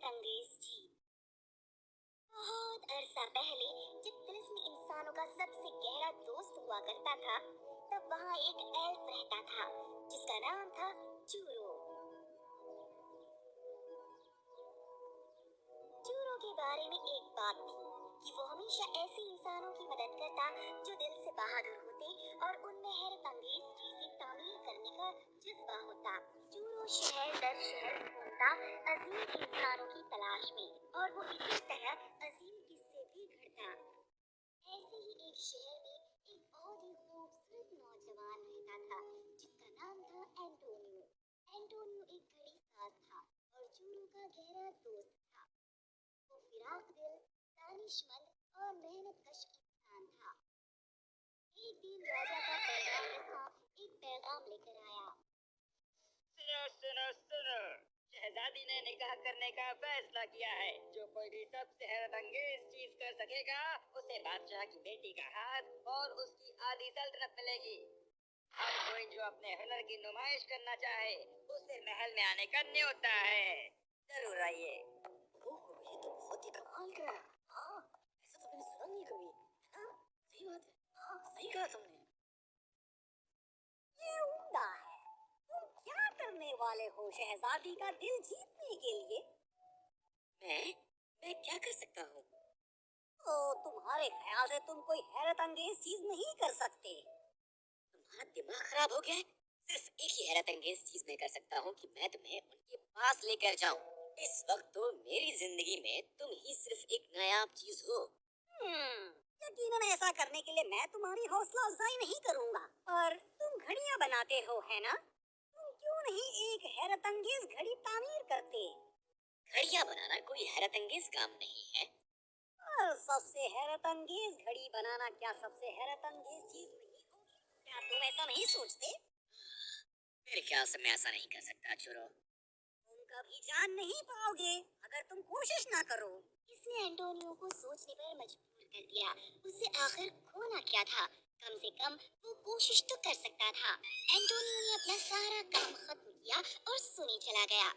हैरत अंगेज जीत। बहुत अरसा पहले जब तिलिस्मी इंसानों का सबसे गहरा दोस्त हुआ करता था, तब वहाँ एक एल्फ रहता था जिसका नाम था चूरो। चूरो के बारे में एक बात थी कि वो हमेशा ऐसे इंसानों की मदद करता जो दिल से बहादुर होते और उनमें हैरत अंगेज चीजें तामीर करने का जज्बा होता। चूरो शहर दर शहर घूमता अजीम इंसानों की तलाश में, और वो इसी तरह अजीम किस्से भी गढ़ता। ऐसे ही एक शहर में एक बहुत ही खूबसूरत नौजवान रहता था जिसका नाम था एंटोनियो। एंटोनियो एक घड़ी साज था और चूरो का गहरा दोस्त था। वो फिराक दिल, दानिशमंद और मेहनतकश इंसान था। एक दिन राजा का पैगाम एक पैगाम लेकर आया। सुनो सुनो सुनो, शहजादी ने निकाह करने का फैसला किया है। जो कोई भी सबसे हैरत अंगेज चीज कर सकेगा उसे बादशाह की बेटी का हाथ और उसकी आधी सल्तनत मिलेगी। हर कोई जो अपने हुनर की नुमाइश करना चाहे उसे महल में आने का न्योता है। जरूर आइए। ओह, ये तो बहुत ही कमाल का है। हाँ, ऐसा तो मैंने सुना नहीं कभी, है ना? सही बात है। हाँ, सही कहा तुमने। ये उम्दा है। तुम क्या करने वाले हो शहजादी का दिल जीतने के लिए? मैं क्या कर सकता हूँ? तो तुम्हारे ख्याल से तुम कोई हैरत अंगेज चीज नहीं कर सकते? तुम्हारा दिमाग खराब हो गया है? सिर्फ एक ही हैरत अंगेज चीज मैं कर सकता हूँ कि मैं तुम्हें उनके पास लेकर जाऊँ। इस वक्त तो मेरी जिंदगी में तुम ही सिर्फ एक नायाब चीज हो। यकीनन ऐसा करने के लिए मैं तुम्हारी हौसला अफजाई नहीं करूंगा। पर तुम घड़ियां बनाते हो, है ना? तुम क्यों नहीं एक हैरत अंगेज घड़ी तामीर करते? घड़ियां बनाना कोई हैरत अंगेज काम नहीं है। और सबसे हैरत अंगेज घड़ी बनाना क्या सबसे हैरत अंगेज चीज नहीं होगी? क्या तुम ऐसा नहीं सोचते? मेरे ख्याल से मैं ऐसा नहीं कर सकता चुरो। तुम कभी जान नहीं पाओगे अगर तुम कोशिश ना करो। इसने एंटोनियो को सोचने पर मजबूर कर दिया। उसे आखिर खोना क्या था? कम से कम वो कोशिश तो कर सकता था। एंटोनियो ने अपना सारा काम खत्म किया और सोने चला गया।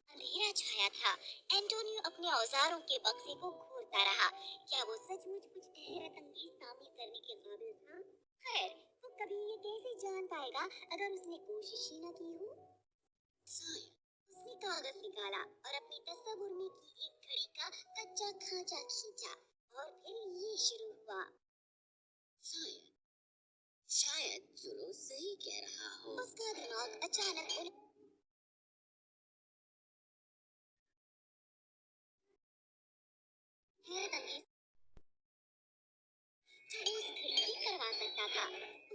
अंधेरा छाया था। एंटोनियो अपने औजारों के बक्से को घूरता रहा। क्या वो सचमुच कुछ हैरत अंगेज तामीर करने के काबिल था? खैर, वो कभी ये कैसे जान पाएगा अगर उसने कोशिश ही न की हो? उसने कागज निकाला और अपनी तस्वीर में की एक घड़ी का कच्चा खांचा खींचा, और फिर ये शुरू हुआ। शायद शायद चुरो सही कह रहा हो। उसका दिमाग अचानक उन हैरत अंगेज जो उस घड़ी की करवा सकता था।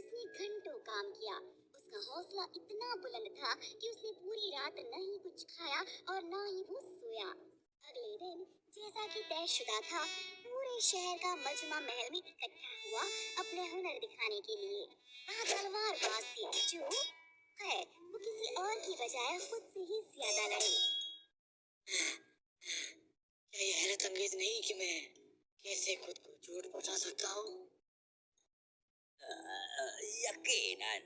उसने घंटों काम किया। उसका हौसला इतना बुलंद था कि उसने पूरी रात न ही कुछ खाया और न ही वो सोया। अगले दिन जैसा कि तयशुदा था, पूरे शहर का मजमा महल में इकट्ठा हुआ अपने हुनर दिखाने के लिए। वहाँ तलवारबाज थे जो, खैर, वो किसी और की बजाय खुद से ही ज्यादा लड़े। क्या ये हैरत अंगेज नहीं कि मैं कैसे खुद को चोट पहुंचा सकता हूँ? यकीनन।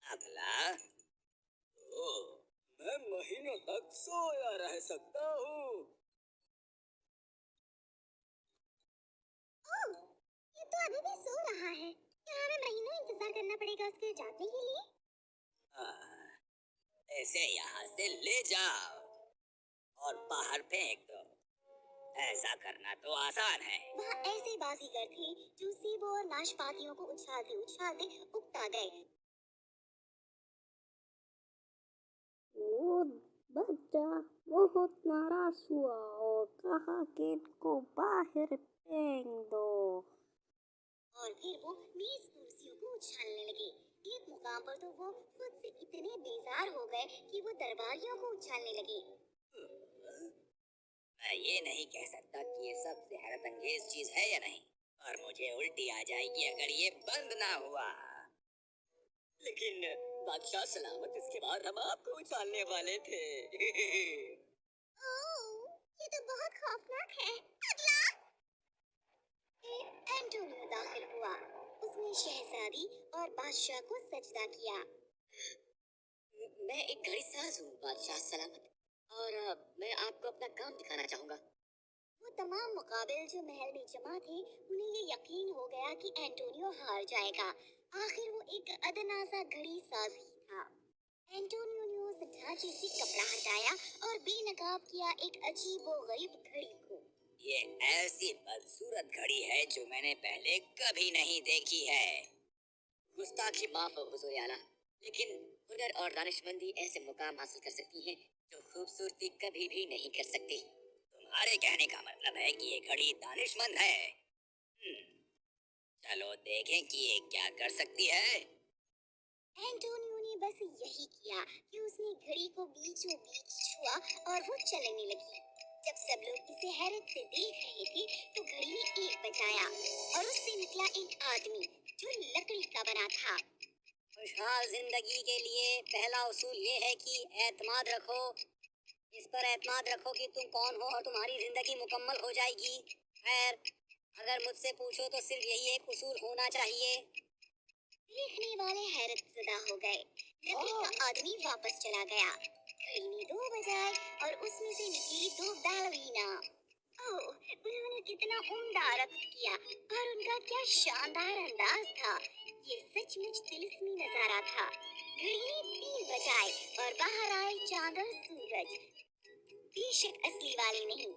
अगला। ओह, मैं महीनों तक सोया रह सकता हूँ। ओह, ये तो अभी भी सो रहा है। क्या हमें महीनों इंतजार करना पड़ेगा उसके जागने के लिए? ऐसे यहाँ से ले जाओ और बाहर फेंक दो। ऐसा करना तो आसान है। वहाँ ऐसे बाजीगर थे जो सेबों और नाशपातियों को उछालते उछालते उगता गए। वो बच्चा बहुत नाराज हुआ और कहा कि इनको बाहर फेंक दो। और फिर वो मेज कुर्सियों को उछालने लगे। एक मुकाम पर तो वो खुद से इतने बेजार हो गए कि वो दरबारियों को उछालने लगे। मैं ये नहीं कह सकता कि ये सबसे हैरत अंगेज चीज है या नहीं, और मुझे उल्टी आ जाएगी अगर ये बंद ना हुआ। लेकिन बादशाह सलामत, इसके बाद हम आपको उछालने वाले थे। ओह, ये तो बहुत खौफनाक है। अगला। एंटोनियो दाखिल हुआ। उसने शहजादी और बादशाह को सजदा किया। मैं एक घड़ी साज हूँ बादशाह सलामत। और मैं आपको अपना काम दिखाना चाहूंगा। वो तमाम मुकाबिल जो महल में जमा थे, उन्हें ये यकीन हो गया कि एंटोनियो हार जाएगा। आखिर वो एक अदना सा घड़ी साज ही था। एंटोनियो ने उस ढांचे से कपड़ा हटाया और बेनकाब किया एक अजीब व गरीब घड़ी को। ये ऐसी बदसूरत घड़ी है जो मैंने पहले कभी नहीं देखी है। गुस्ताखी माफ हो हुजूर आला, लेकिन हुनर और दानिशमंदी ऐसे मुकाम हासिल कर सकती हैं जो खूबसूरती कभी भी नहीं कर सकती। तुम्हारे कहने का मतलब है कि ये घड़ी दानिशमंद है। चलो देखें कि ये क्या कर सकती है। एंटोनियो ने बस यही किया कि उसने घड़ी को बीचों बीच छुआ और वो चलने लगी। जब सब लोग इसे हैरत से देख रहे थे तो घड़ी ने 1 बजाया और उससे निकला एक आदमी जो लकड़ी का बना था। खुशहाल जिंदगी के लिए पहला उसूल ये है कि एतमाद रखो। इस पर एतमाद रखो कि तुम कौन हो और तुम्हारी जिंदगी मुकम्मल हो जाएगी। खैर, अगर मुझसे पूछो तो सिर्फ यही एक उसूल होना चाहिए। देखने वाले हैरत ज़दा हो गए। लकड़ी का आदमी वापस चला गया। घड़ी ने 2 बजाए और उसमें से निकली 2 बैलरीना। ओह, उन्होंने कितना उम्दा रक्स किया और उनका क्या शानदार अंदाज था। ये सचमुच तिलिस्मी नजारा था। घड़ी ने 3 बजाए और बाहर आए चांद और सूरज। बेशक असली वाले नहीं।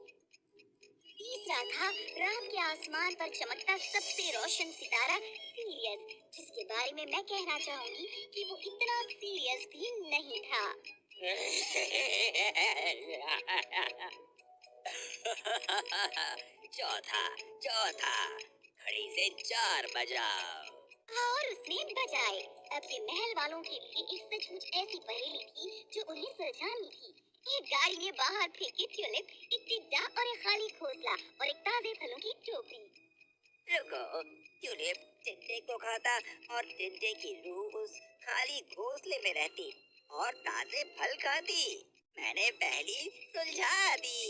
तीसरा था रात के आसमान पर चमकता सबसे रोशन सितारा सीरियस, जिसके बारे में मैं कहना चाहूंगी कि वो इतना सीरियस भी नहीं था। चौथा चौथा घड़ी से 4 बजाओ। और उसने बजाए। अपने महल वालों के लिए एक सचमुच ऐसी पहेली थी जो उन्हें सुलझानी थी। एक गाड़ी ने बाहर फेंके ट्यूलिप, एक टिड्डा और एक खाली घोंसला और एक ताजे फलों की टोकरी। रुको, ट्यूलिप टिड्डे को खाता और टिड्डे की रूह उस खाली घोंसले में रहती और ताजे फल खाती। मैंने पहली सुलझा दी।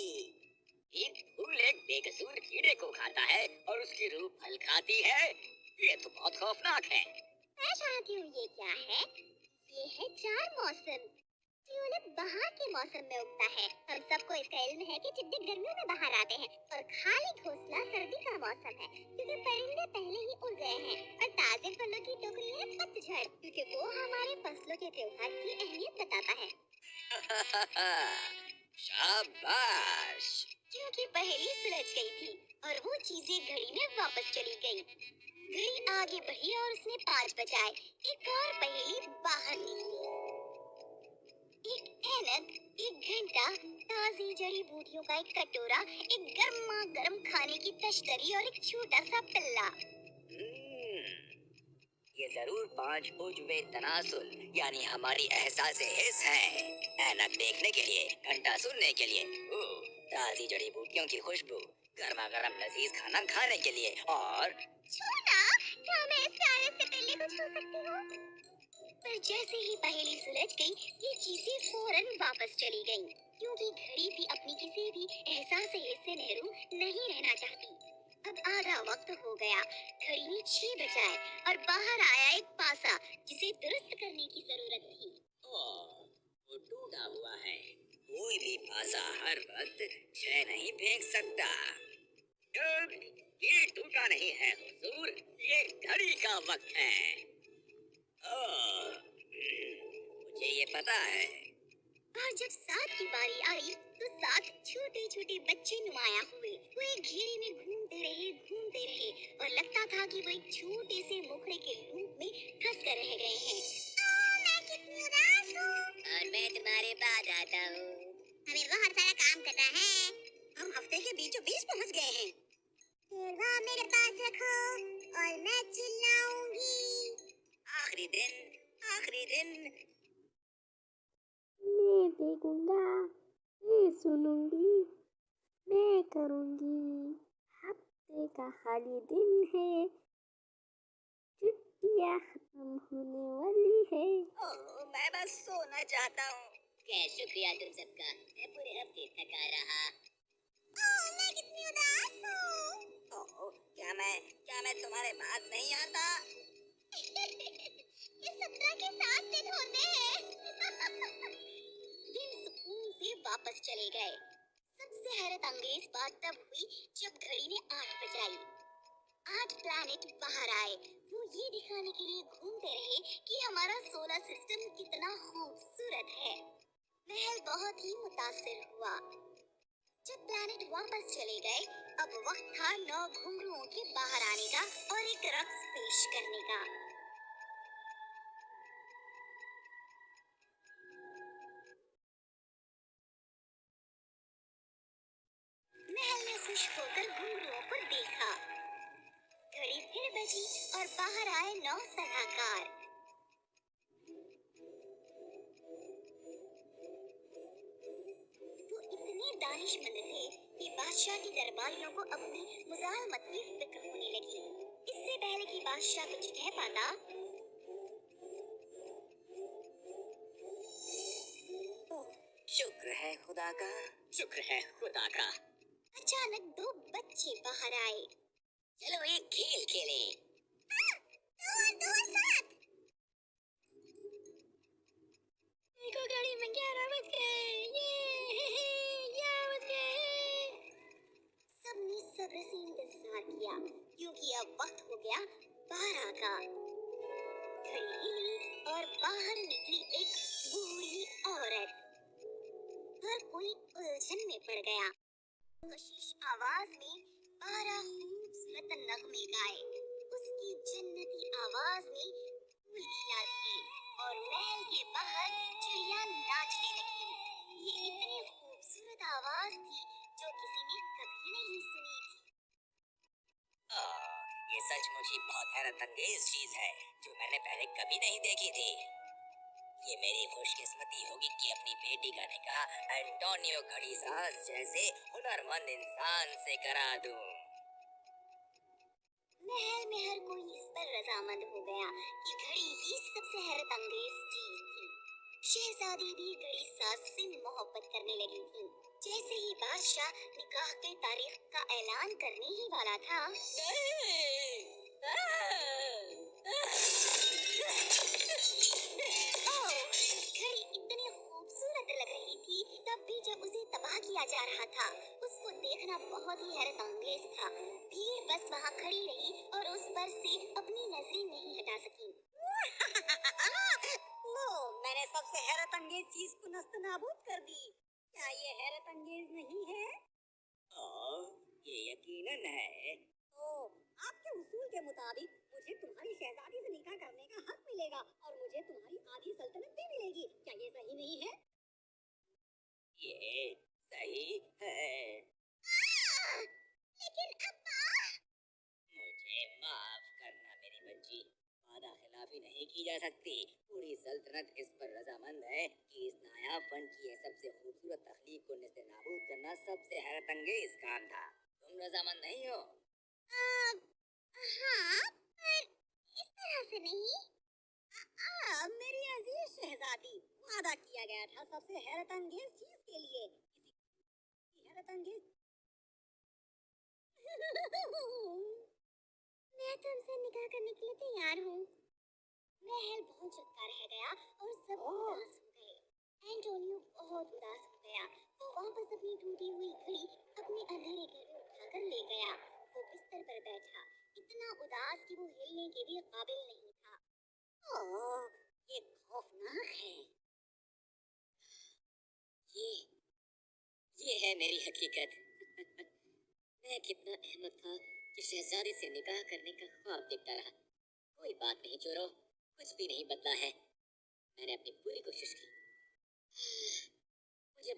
एक फूल एक बेकसूर कीड़े को खाता है और उसकी रूह फल खाती है। ये तो बहुत खौफनाक है। मैं चाहती हूँ ये क्या है? ये है 4 मौसम। ट्यूलिप बाहर के मौसम में उगता है। हम सबको इसका इल्म है कि टिड्डे गर्मियों में बाहर आते हैं और खाली घोंसला सर्दी का मौसम है क्योंकि परिंदे पहले ही उड़ गए हैं। और ताजे फलों की टोकरी है पतझड़ क्योंकि वो हमारे फसलों के त्योहार की अहमियत बताता है। शाबाश। क्योंकि पहेली सुलझ गई थी और वो चीजें घड़ी में वापस चली गई। घड़ी आगे बढ़ी और उसने 5 बजाए। एक और पहेली बाहर निकली। एक ऐनक, एक घंटा, ताजी जड़ी बूटियों का एक कटोरा, एक गर्मा गर्म खाने की तश्तरी और एक छोटा सा पिल्ला। ये जरूर 5 उज्वे तनासुल यानी हमारी एहसास हिस्स हैं। ऐनक देखने के लिए, घंटा सुनने के लिए, ताजी जड़ी बूटियों की खुशबू, गर्मा गर्म लजीज खाना खाने के लिए और छूना, क्या मैं इस प्यारे से पिल्ले को छू सकती हूँ? पर जैसे ही पहेली सुलझ गई, ये चीजें फौरन वापस चली गईं, क्योंकि घड़ी भी अपनी किसी भी एहसास हिस्से महरूम नहीं रहना चाहती। अब आधा वक्त हो गया। घड़ी ने 6 बजाए और बाहर आया एक पासा जिसे दुरुस्त करने की जरूरत थी। वो टूटा हुआ है। कोई भी पासा हर वक्त 6 नहीं फेंक सकता। ये टूटा नहीं है हुजूर, ये घड़ी का वक्त है। मुझे ये पता है। और जब 7 की बारी आई तो 7 छोटे छोटे बच्चे नुमाया हुए। वो एक घेरे में घूमते रहे और लगता था कि वो एक छोटे से मुखड़े के लूप में फंस कर रह गए हैं। मैं कितनी उदास हूँ। और मैं तुम्हारे बाद आता हूँ। हमें बहुत सारा काम करना है। हम हफ्ते के बीचों बीच पहुँच गए हैं। केरवा मेरे पास रखो और मैं चिल्लाऊंगी। आखिरी दिन, आखिरी दिन। मैं देखूंगा, मैं सुनूंगी, मैं करूंगी। हफ्ते का खाली दिन है, छुट्टियां खत्म होने वाली है। मैं बस सोना चाहता हूँ। क्या शुक्रिया तुम सबका, मैं पूरे हफ्ते थका रहा। मैं कितनी उदास हूँ। क्या मैं तुम्हारे पास नहीं आता? ये 17 के 7 दिन होते हैं। दिन सुकून से वापस वापस चले गए। सबसे हैरत अंगेज बात तब हुई जब घड़ी ने 8 बजाई। 8 प्लैनेट बाहर आए। वो ये दिखाने के लिए घूमते रहे कि हमारा सोलर सिस्टम कितना खूबसूरत है। महल बहुत ही मुतासिर हुआ। जब प्लैनेट वापस चले गए, अब वक्त था 9 घुंघरुओं के बाहर आने का और एक रक्स पेश करने का। महल ने खुश होकर घुंघरुओं को देखा। घड़ी फिर बजी और बाहर आए 9 सलाहकार। वो इतने दानिशमंद थे कि बादशाह की दरबारियों को अपनी मुजालमत की फिक्र होने लगी। इससे पहले कि बादशाह कुछ कह पाता, शुक्र है खुदा का, शुक्र है खुदा का। अचानक 2 बच्चे बाहर आए। चलो एक खेल खेलें। देखो घड़ी में 11 बज गए। ये 11 बज गए। सबने सब्र से इंतजार किया क्योंकि अब वक्त हो गया 12 का। घड़ी हिली और बाहर निकली एक बूढ़ी औरत। हर कोई उलझन में पड़ गया। कशिश आवाज में 12 खूबसूरत नगमे गाए। उसकी जन्नती आवाज में फूल खिला दिए और महल के बाहर चिड़िया नाचने लगी। ये इतनी खूबसूरत आवाज थी जो किसी ने कभी नहीं सुनी थी। ये सचमुच ही बहुत हैरत अंगेज चीज है जो मैंने पहले कभी नहीं देखी थी। ये मेरी खुशकिस्मती होगी कि अपनी बेटी का निकाह एंटोनियो घड़ीसाज जैसे हुनरमंद इंसान से करा दूं। महल में हर कोई इस पर रजामंद हो गया कि घड़ी ही सबसे हैरत अंगेज चीज थी। शहजादी भी घड़ी साज से मोहब्बत करने लगी थी। जैसे ही बादशाह निकाह के तारीख का ऐलान करने ही वाला था, घड़ी इतनी खूबसूरत लग रही थी तब भी जब उसे तबाह किया जा रहा था। उसको देखना बहुत ही हैरत अंगेज था। भीड़ बस वहाँ खड़ी रही और उस पर से अपनी नजरें नहीं हटा सकी। मैंने सबसे हैरत अंगेज चीज को नस्तनाबूद कर दी। क्या ये हैरत अंगेज नहीं है? ये यकीनन है। तो आपके उसूल के मुताबिक मुझे तुम्हारी शहजादी से निकाह करने का हक मिलेगा और मुझे तुम्हारी आधी सल्तनत भी मिलेगी। क्या ये सही नहीं है? ये सही है। लेकिन अब्बा, मुझे माफ करना मेरी बच्ची, वादा खिलाफी नहीं की जा सकती। पूरी सल्तनत इस पर रजामंद है कि इस नायाब फन की ये सबसे खूबसूरत तख्लीक को नेस्तनाबूद करना सबसे हैरत अंगेज काम था। तुम रजामंद नहीं हो? हाँ, पर इस तरह से नहीं। मेरी अजीज शहजादी, वादा किया गया था सबसे हैरत अंगेज चीज के लिए। किसी हैरत अंगेज मैं तुमसे निकाह करने के लिए तैयार हूँ। महल बहुत चक्का रह गया और सब उदास हो गए। एंटोनियो बहुत उदास हो गया। वो वापस अपनी टूटी हुई घड़ी अपने अंधेरे घर में उठाकर ले गया। वो बिस्तर पर बैठा, इतना उदास कि वो हिलने के भी काबिल नहीं था। ओह, ये खौफनाक है। ये है मेरी हकीकत। मैं कितना अहमक था कि शहजादी से निकाह करने का ख्वाब देखता रहा। कोई बात नहीं चोरो, कुछ भी नहीं बदला है। मैंने अपनी पूरी कोशिश की। मुझे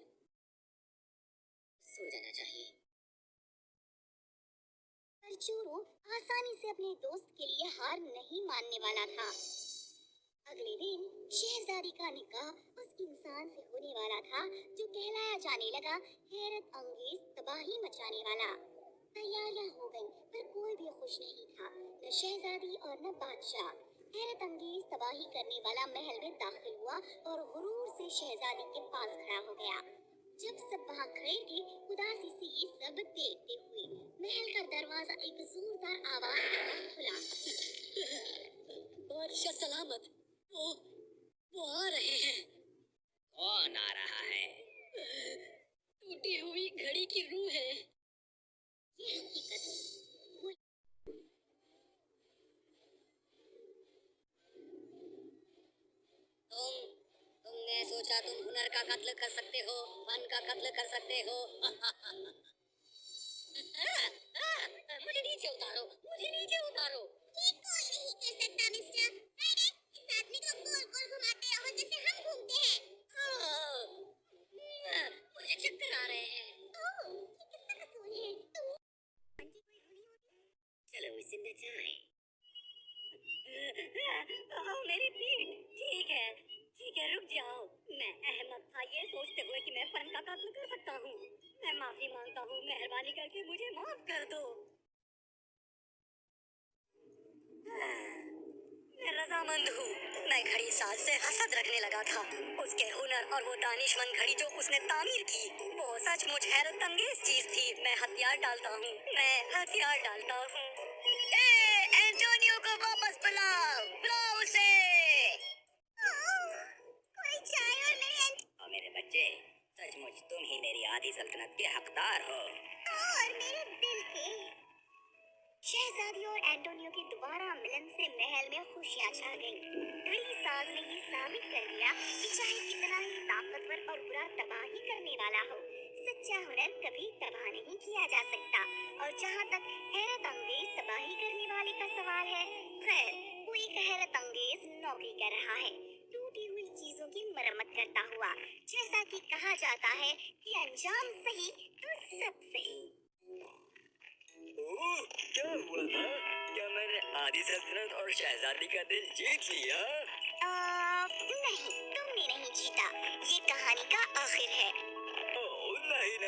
सो जाना चाहिए। पर चोरों आसानी से अपने दोस्त के लिए हार नहीं मानने वाला था। अगले दिन शहजादी का निकाह उस इंसान से होने वाला था जो कहलाया जाने लगा हैरत अंगेज तबाही मचाने वाला। तैयारियां हो गईं, पर कोई भी खुश नहीं था, न शहजादी और न बादशाह। हैरत अंगेज तबाही करने वाला महल में दाखिल हुआ और गुरूर से शहजादी के पास खड़ा हो गया। जब सब वहाँ खड़े थे, उदासी से ये सब देखते हुए महल का दरवाजा एक जोरदार आवाज के साथ खुला। बादशाह सलामत। वो आ रहे हैं। कौन आ रहा है? सोचा तुम हुनर का कत्ल कर सकते हो, फन का कत्ल कर सकते हो। मुझे नीचे उतारो, मुझे नीचे उतारो। ये कोई नहीं कर सकता मिस्टर। अरे इस आदमी को गोल गोल घुमाते रहो जैसे हम घूमते हैं। मुझे चक्कर आ रहे हैं। ओह, ये किसका कसूर है? तुम आंटी कोई धुनी होती है। चलो इसे नचाएं। मेरी पीठ। ठीक है, रुक जाओ। मैं अहमक था ये सोचते हुए कि मैं फन का कत्ल कर सकता हूँ। मैं माफी मांगता हूँ, मेहरबानी करके मुझे माफ कर दो। मैं रजामंद हूँ। मैं घड़ी साज से हसद रखने लगा था। उसके हुनर और वो दानिशमंद घड़ी जो उसने तामीर की, वो सचमुच हैरत अंगेज चीज थी। मैं हथियार डालता हूँ। एंटोनियो को वापस बुलाओ उसे। कोई चाय और मेरे बच्चे, सचमुच तुम ही मेरी आधी सल्तनत के हकदार हो। और मेरे दिल के। शहजादी और एंटोनियो के दोबारा मिलन से महल में खुशियां छा गईं। घड़ी साज ने ये साबित कर दिया कि चाहे कितना ही ताकतवर और बुरा तबाही करने वाला हो, सच्चा हुनर कभी तबाह नहीं किया जा सकता। और जहाँ तक हैरत अंगेज तबाही करने वाले का सवाल है, खैर वो एक हैरत अंगेज नौकरी कर रहा है, टूटी हुई चीजों की मरम्मत करता हुआ। जैसा कि कहा जाता है कि अंजाम सही तो सब सही। ओह, क्या हुआ था? क्या मैंने आधी सल्तनत और शहजादी का दिल जीत लिया? नहीं, तुमने नहीं जीता। ये कहानी का आखिर है। ओह नहीं,